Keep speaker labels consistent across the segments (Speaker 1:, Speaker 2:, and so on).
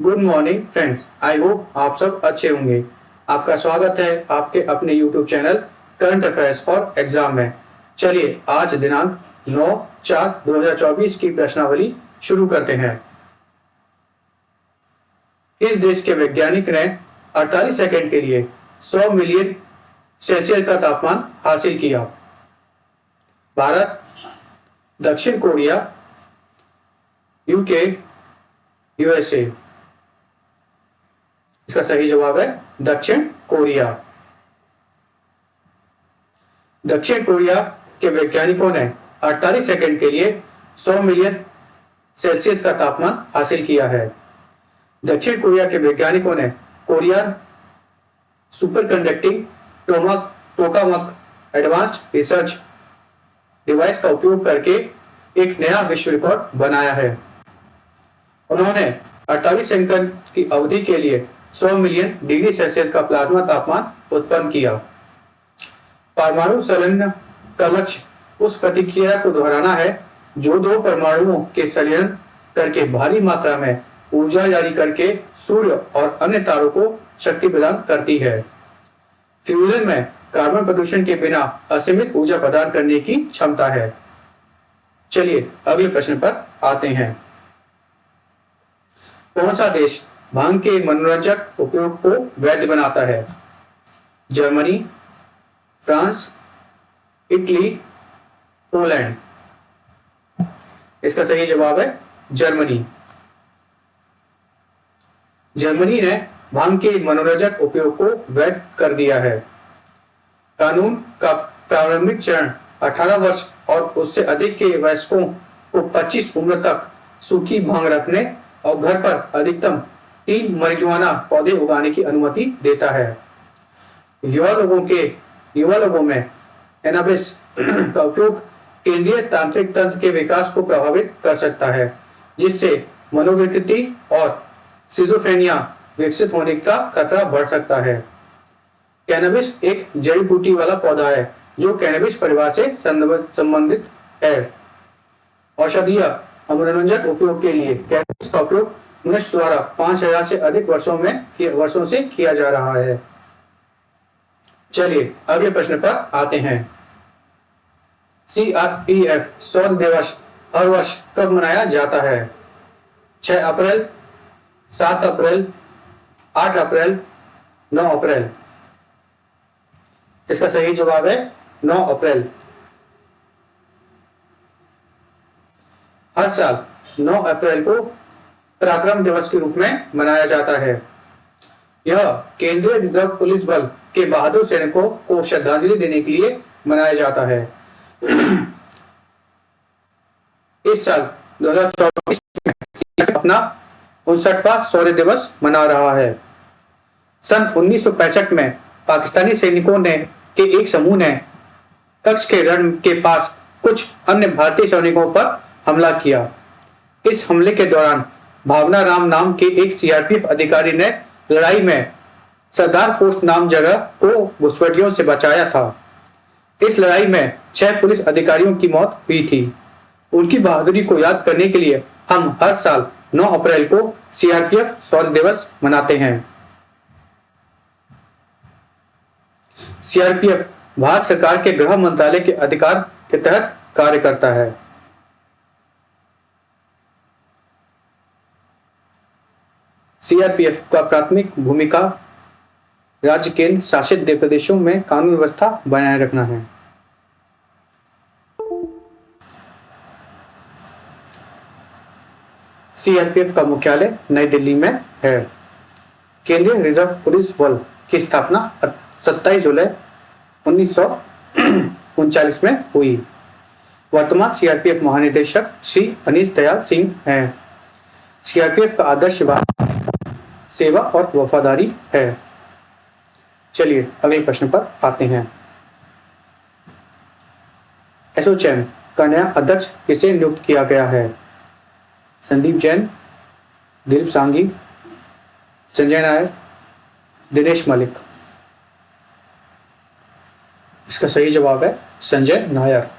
Speaker 1: Good morning friends. I hope आप सब अच्छे होंगे। आपका स्वागत है आपके अपने YouTube channel current affairs for exam में। चलिए आज दिनांक 9/4/2024 की प्रश्नावली शुरू करते हैं। इस देश के वैज्ञानिक ने 48 सेकंड के लिए 100 मिलियन सेल्सियस का तापमान हासिल किया। भारत, दक्षिण कोरिया, यूके, यूएसए। इसका सही जवाब है दक्षिण कोरिया। दक्षिण कोरिया के वैज्ञानिकों ने 48 सेकंड के लिए 100 मिलियन सेल्सियस का तापमान हासिल किया है। दक्षिण कोरिया के वैज्ञानिकों ने Korean super conducting tokamak advanced research device का उपयोग करके एक नया विश्व रिकॉर्ड बनाया है। उन्होंने 48 सेकंड की अवधि के लिए 100 मिलियन डिग्री सेल्सियस का प्लाज्मा तापमान उत्पन्न किया। परमाणु संलयन का लक्ष्य उस प्रतिक्रिया को दोहराना है जो दो परमाणुओं के संलयन करके भारी मात्रा में ऊर्जा जारी करके सूर्य और अन्य तारों को शक्ति प्रदान करती है। फ्यूजन में कार्बन प्रदूषण के बिना असीमित ऊर्जा प्रदान करने की क्षमता है। चलिए अगले प्रश्न पर आते हैं। कौन सा देश भांग के मनोरंजक उपयोग को वैध बनाता है? Germany, France, Italy, Poland. इसका सही जवाब है जर्मनी। जर्मनी ने भांग के मनोरंजक उपयोग को वैध कर दिया है। कानून का प्रारंभिक चरण 18 वर्ष और उससे अधिक के वयस्कों को 25 उम्र तक सूखी भांग रखने और घर पर अधिकतम 3 marijuana पौधे उगाने की अनुमति देता है। युवा लोगों में कैनबिस का उपयोग केंद्रीय तांत्रिक तंत्र के विकास को प्रभावित कर सकता है, जिससे मनोविकृति और सिजोफ्रेनिया विकसित होने का खतरा बढ़ सकता है। कैनबिस एक जड़ी बूटी वाला पौधा है जो कैनबिस परिवार से संबंधित है। औषधीय मनोरंजक उपयोग के लिए कैनबिस का उपयोग मनुष्य द्वारा 5000 से अधिक वर्षों से किया जा रहा है। चलिए अगले प्रश्न पर आते हैं। सीआरपीएफ शौर्य दिवस हर वर्ष कब मनाया जाता है? 6 अप्रैल, 7 अप्रैल, 8 अप्रैल, 9 अप्रैल। इसका सही जवाब है 9 अप्रैल। हर साल 9 अप्रैल को पराक्रम दिवस के रूप में मनाया जाता है। यह केंद्रीय रिजर्व पुलिस बल के बहादुर सैनिकों को श्रद्धांजलि देने के लिए मनाया जाता है। इस साल 2024 में अपना 59वां शौर्य दिवस मना रहा है। सन 1965 में पाकिस्तानी सैनिकों के एक समूह ने कच्छ के रण के पास कुछ अन्य भारतीय सैनिकों पर हमला किया। इस हमले के दौरान भावना राम नाम के एक सीआरपीएफ अधिकारी ने लड़ाई में सरदार पोस्ट नाम जगह को घुसपैठियों से बचाया था। इस लड़ाई में 6 पुलिस अधिकारियों की मौत हुई थी। उनकी बहादुरी को याद करने के लिए हम हर साल 9 अप्रैल को सीआरपीएफ शौर्य दिवस मनाते हैं। सीआरपीएफ भारत सरकार के गृह मंत्रालय के अधिकार के तहत कार्य करता है। सीआरपीएफ का प्राथमिक भूमिका राज्य केंद्र शासित प्रदेशों में कानून व्यवस्था बनाए रखना है। सीआरपीएफ का मुख्यालय नई दिल्ली में है। केंद्रीय रिजर्व पुलिस बल की स्थापना 27 जुलाई 1939 में हुई। वर्तमान सीआरपीएफ महानिदेशक श्री अनीश दयाल सिंह हैं। सीआरपीएफ का आदर्श सेवा और वफादारी है। चलिए अगले प्रश्न पर आते हैं। एसोचैम का नया अध्यक्ष किसे नियुक्त किया गया है? संदीप जैन, दिलीप सांघी, संजय नायर, दिनेश मलिक। इसका सही जवाब है Sanjay Nair.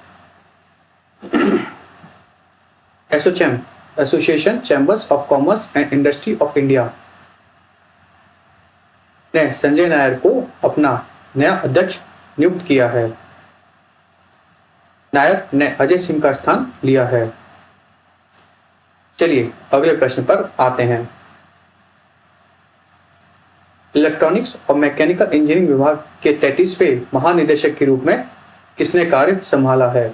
Speaker 1: ASSOCHAM association chambers of commerce and industry of India ने संजय नायर को अपना नया अध्यक्ष नियुक्त किया है। नायर ने अजय सिंह का स्थान लिया है। चलिए अगले प्रश्न पर आते हैं। इलेक्ट्रॉनिक्स और मैकेनिकल इंजीनियरिंग विभाग के 33वें महानिदेशक के रूप में किसने कार्य संभाला है?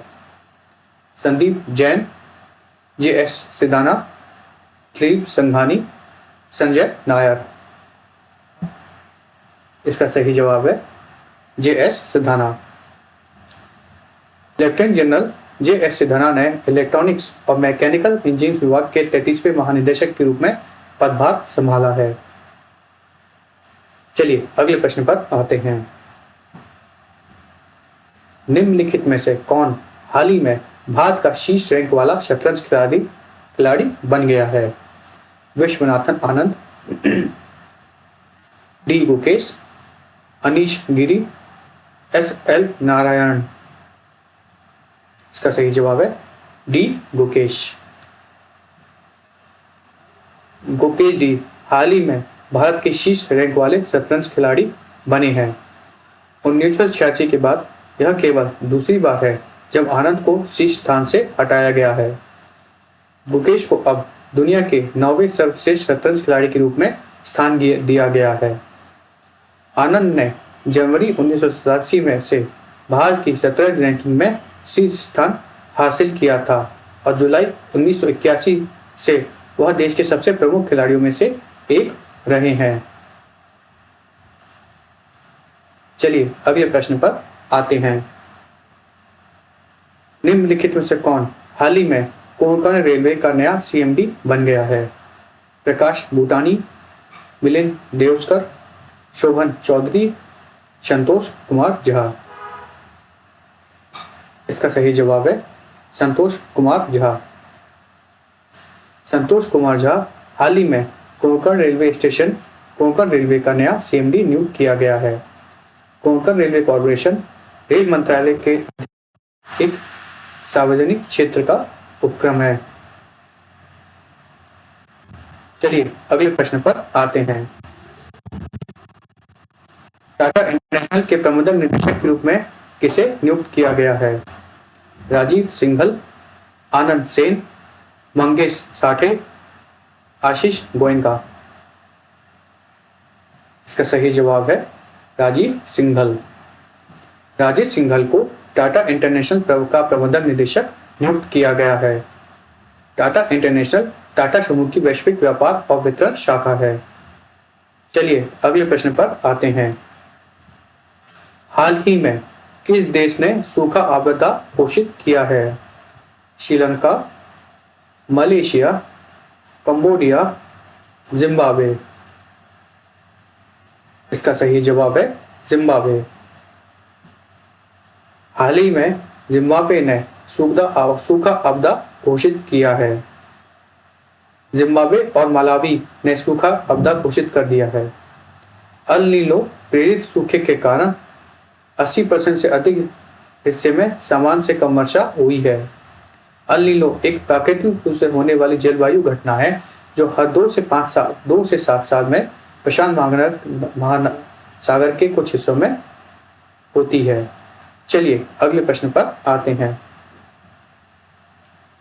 Speaker 1: संदीप जैन, जे.एस. सिधाना, दिलीप संघानी, संजय नायर। इसका सही जवाब है JS. Sidhana. Lieutenant general JS. Sidhana ने इलेक्ट्रॉनिक्स और मैकेनिकल इंजीनियरिंग विभाग के 33वें महानिदेशक के रूप में पदभार संभाला है। चलिए अगले प्रश्न पर आते हैं। निम्नलिखित में से कौन हाल ही में भारत का शीर्ष रैंक वाला शतरंज खिलाड़ी बन गया है? विश्वनाथन आनंद, डी गुकेश, अनीश गिरी, एस.एल. नारायण। इसका सही जवाब है डी गुकेश। गुकेश डी हाल ही में भारत के शीर्ष रैंक वाले शतरंज खिलाड़ी बने हैं। 1986 के बाद यह केवल दूसरी बार है जब आनंद को शीर्ष स्थान से हटाया गया है। गुकेश को अब दुनिया के 9वें सर्वश्रेष्ठ शतरंज खिलाड़ी के रूप में स्थान दिया गया है। आनंद ने जनवरी 1987 में से भारत की शतरंज रैंकिंग में शीर्ष स्थान हासिल किया था और जुलाई 1981 से वह देश के सबसे प्रमुख खिलाड़ियों में से एक रहे हैं। चलिए अगले प्रश्न पर आते हैं। निम्नलिखित में से कौन हाल ही में कोंकण रेलवे का नया सीएमडी बन गया है? प्रकाश बूटानी, मिलिंद देवस्कर, शोभन चौधरी, संतोष कुमार झा। इसका सही जवाब है संतोष कुमार झा। संतोष कुमार झा हाल ही में Konkan railway station Konkan railway का नया सीएमडी नियुक्त किया गया है। कोंकण रेलवे कॉर्पोरेशन रेल मंत्रालय के एक सार्वजनिक क्षेत्र का उपक्रम है। चलिए अगले प्रश्न पर आते हैं। टाटा इंटरनेशनल के प्रबंधक निदेशक के रूप में किसे नियुक्त किया गया है? राजीव सिंघल, आनंद सेन, मंगेश साठे, आशीष गोयनका। इसका सही जवाब है राजीव सिंघल। राजीव सिंघल को टाटा इंटरनेशनल का प्रबंधक निदेशक नियुक्त किया गया है। टाटा इंटरनेशनल टाटा समूह की वैश्विक व्यापार और वितरण शाखा है। चलिए अगले प्रश्न पर आते हैं। हाल ही में किस देश ने सूखा आपदा घोषित किया है? Sri Lanka, Malaysia, Cambodia, Zimbabwe. इसका सही जवाब है जिम्बाब्वे। हाल ही में जिम्बाब्वे ने सूखा आपदा घोषित किया है। जिम्बाब्वे और मलावी ने सूखा आपदा घोषित कर दिया है। अल नीनो प्रेरित सूखे के कारण 80% से अधिक हिस्से में सामान्य से कम वर्षा हुई है। अल नीनो एक प्राकृतिक रूप से होने वाली जलवायु घटना है जो हर 2 से 7 साल में प्रशांत महासागर के कुछ हिस्सों में होती है। चलिए अगले प्रश्न पर आते हैं।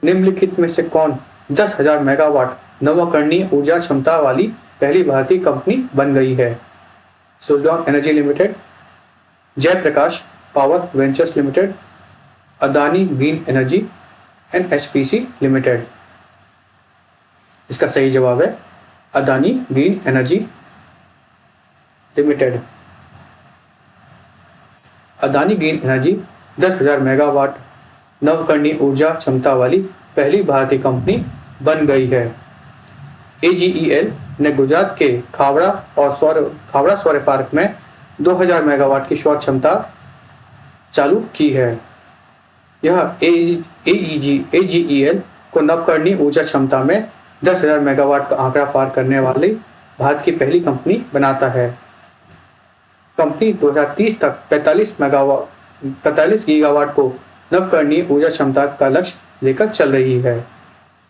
Speaker 1: निम्नलिखित में से कौन 10,000 मेगावाट नवीकरणीय ऊर्जा क्षमता वाली पहली भारतीय कंपनी बन गई है? Suzlon energy limited, Jaiprakash power ventures limited, Adani green energy, NHPC limited. इसका सही जवाब है Adani green energy limited. Adani green energy 10,000 megawatt नवकरणीय ऊर्जा क्षमता वाली पहली भारतीय कंपनी बन गई है। AGEL ने गुजरात के खावड़ा सौर पार्क में 2000 मेगावाट की सौर क्षमता चालू की है। यह AGEL को नवकरणीय ऊर्जा क्षमता में 10,000 मेगावाट का आंकड़ा पार करने वाली भारत की पहली कंपनी बनाता है। कंपनी 2030 तक 45 गीगावाट को नवकरणीय ऊर्जा क्षमता का लक्ष्य लेकर चल रही है।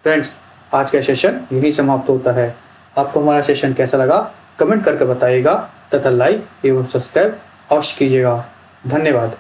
Speaker 1: फ्रेंड्स, आज का सेशन यहीं समाप्त होता है। आपको हमारा सेशन कैसा लगा कमेंट करके बताइएगा तथा लाइक एवं सब्सक्राइब अवश्य कीजिएगा। धन्यवाद।